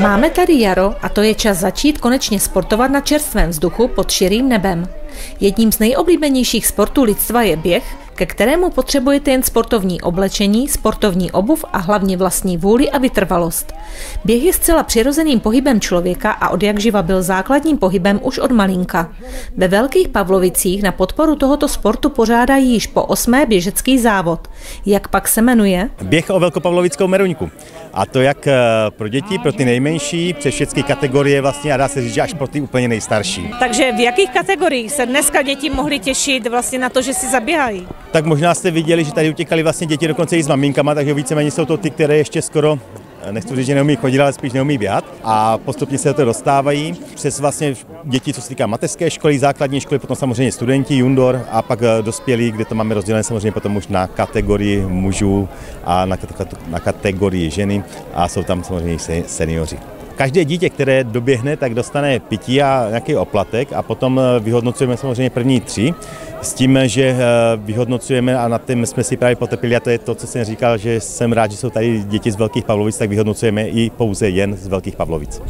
Máme tady jaro a to je čas začít konečně sportovat na čerstvém vzduchu pod širým nebem. Jedním z nejoblíbenějších sportů lidstva je běh, ke kterému potřebujete jen sportovní oblečení, sportovní obuv a hlavně vlastní vůli a vytrvalost. Běh je zcela přirozeným pohybem člověka a odjakživa byl základním pohybem už od malinka. Ve Velkých Pavlovicích na podporu tohoto sportu pořádají již po 8. běžecký závod. Jak pak se jmenuje? Běh o Velkopavlovickou meruňku. A to jak pro děti, pro ty nejmenší, přes všechny kategorie vlastně a dá se říct, že až pro ty úplně nejstarší. Takže v jakých kategoriích se dneska děti mohly těšit vlastně na to, že si zaběhají? Tak možná jste viděli, že tady utěkali vlastně děti dokonce i s maminkama, takže víceméně jsou to ty, které ještě skoro, nechci říct, že neumí chodit, ale spíš neumí běhat a postupně se to dostávají přes vlastně děti, co se týká mateřské školy, základní školy, potom samozřejmě studenti, junior a pak dospělí, kde to máme rozdělené samozřejmě potom už na kategorii mužů a na kategorii ženy a jsou tam samozřejmě seniori. Každé dítě, které doběhne, tak dostane pití a nějaký oplatek a potom vyhodnocujeme samozřejmě první 3 s tím, že vyhodnocujeme a nad tím jsme si právě potrpěli a to je to, co jsem říkal, že jsem rád, že jsou tady děti z Velkých Pavlovic, tak vyhodnocujeme i pouze jen z Velkých Pavlovic.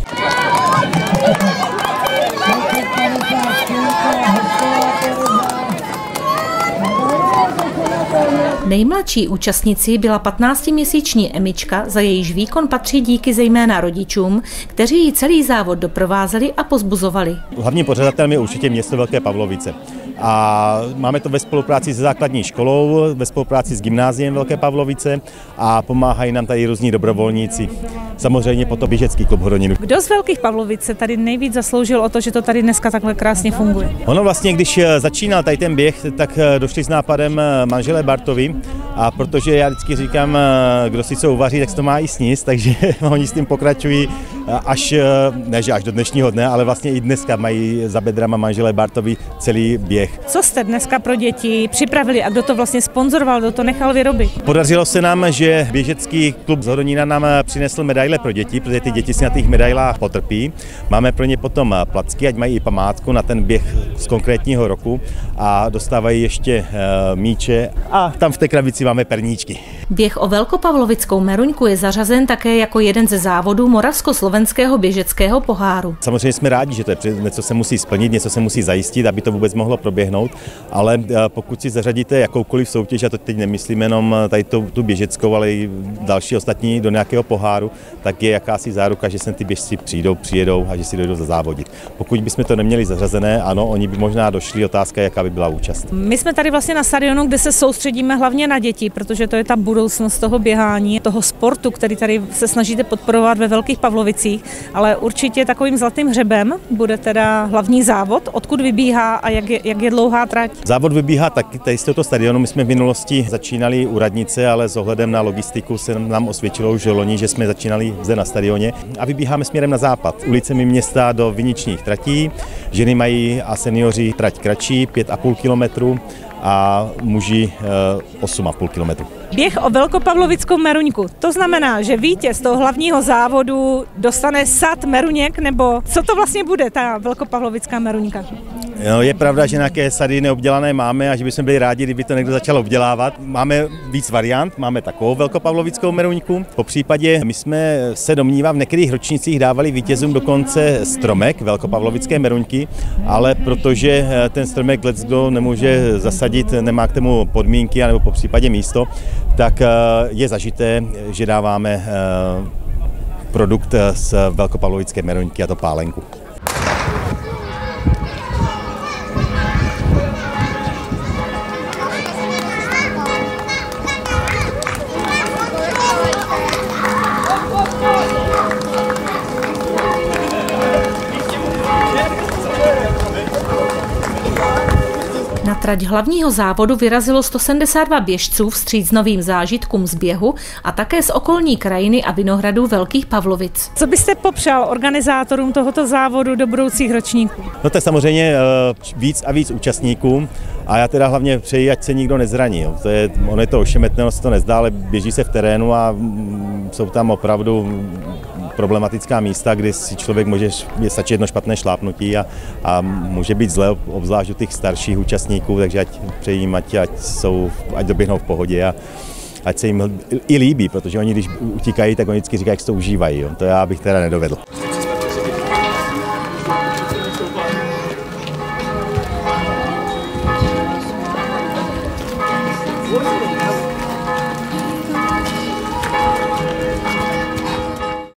Nejmladší účastnicí byla 15měsíční Emička, za jejíž výkon patří díky zejména rodičům, kteří ji celý závod doprovázeli a pozbuzovali. Hlavním pořadatelem je určitě město Velké Pavlovice. A máme to ve spolupráci se základní školou, ve spolupráci s gymnáziem Velké Pavlovice a pomáhají nám tady různí dobrovolníci. Samozřejmě potom běžecký klub Horoninu. Kdo z Velkých Pavlovic se tady nejvíc zasloužil o to, že to tady dneska takhle krásně funguje? Ono vlastně, když začínal tady ten běh, tak došli s nápadem manželé Bartovi a protože já vždycky říkám, kdo si co uvaří, tak to má i sníst, takže oni s tím pokračují až do dnešního dne, ale vlastně i dneska mají za bedrama manželé Bartovi celý běh. Co jste dneska pro děti připravili a kdo to vlastně sponzoroval, kdo to nechal vyrobit? Podařilo se nám, že běžecký klub z Horonína nám přinesl medaile pro děti, protože ty děti si na těch medailách potrpí. Máme pro ně potom placky, ať mají i památku na ten běh z konkrétního roku a dostávají ještě míče a tam v té krabici máme perníčky. Běh o Velkopavlovickou meruňku je zařazen také jako jeden ze závodů Moravskoslovenského běžeckého poháru. Samozřejmě jsme rádi, že to je něco se musí splnit, něco se musí zajistit, aby to vůbec mohlo proběhnout, ale pokud si zařadíte jakoukoliv soutěž, a to teď nemyslím jenom tady tu běžeckou, ale i další ostatní do nějakého poháru, tak je jakási záruka, že sem ty běžci přijedou a že si dojdou zazávodit. Pokud bychom to neměli zařazené, ano, oni by možná došli, otázka, jaká by byla účast. My jsme tady vlastně na stadionu, kde se soustředíme hlavně na děti, protože to je ta budoucnost toho běhání, toho sportu, který tady se snažíte podporovat ve Velkých Pavlovicích, ale určitě takovým zlatým hřebem bude teda hlavní závod, odkud vybíhá a jak je dlouhá trať. Závod vybíhá taky tady z tohoto stadionu. My jsme v minulosti začínali u radnice, ale s ohledem na logistiku se nám osvědčilo už loni, že jsme začínali zde na stadioně a vybíháme směrem na západ, ulicemi města do viničních tratí. Ženy mají a seniori trať kratší, 5,5 kilometru a muži 8,5 kilometru. Běh o Velkopavlovickou meruňku. To znamená, že vítěz toho hlavního závodu dostane sad meruněk, nebo co to vlastně bude, ta Velkopavlovická meruňka? No, je pravda, že nějaké sady neobdělané máme a že bychom byli rádi, kdyby to někdo začal obdělávat. Máme víc variant, máme takovou Velkopavlovickou meruňku. Po případě my jsme se domnívám v některých ročnících dávali vítězům dokonce stromek Velkopavlovické meruňky, ale protože ten stromek leckdo nemůže zasadit, nemá k tomu podmínky anebo po případě místo, tak je zažité, že dáváme produkt z Velkopavlovické meruňky, a to pálenku. Na trať hlavního závodu vyrazilo 172 běžců vstříc novým zážitkům z běhu a také z okolní krajiny a vinohradů Velkých Pavlovic. Co byste popřál organizátorům tohoto závodu do budoucích ročníků? No to je samozřejmě víc a víc účastníků a já teda hlavně přeji, ať se nikdo nezraní. Ono je to ošemetné, ono se to nezdá, ale běží se v terénu a jsou tam opravdu problematická místa, kdy si člověk je stačí jedno špatné šlápnutí a může být zle, obzvlášť u těch starších účastníků, takže ať přejím, ať doběhnou v pohodě ať se jim i líbí, protože oni, když utíkají, tak oni vždycky říkají, jak se to užívají. Jo. To já bych teda nedovedl. What?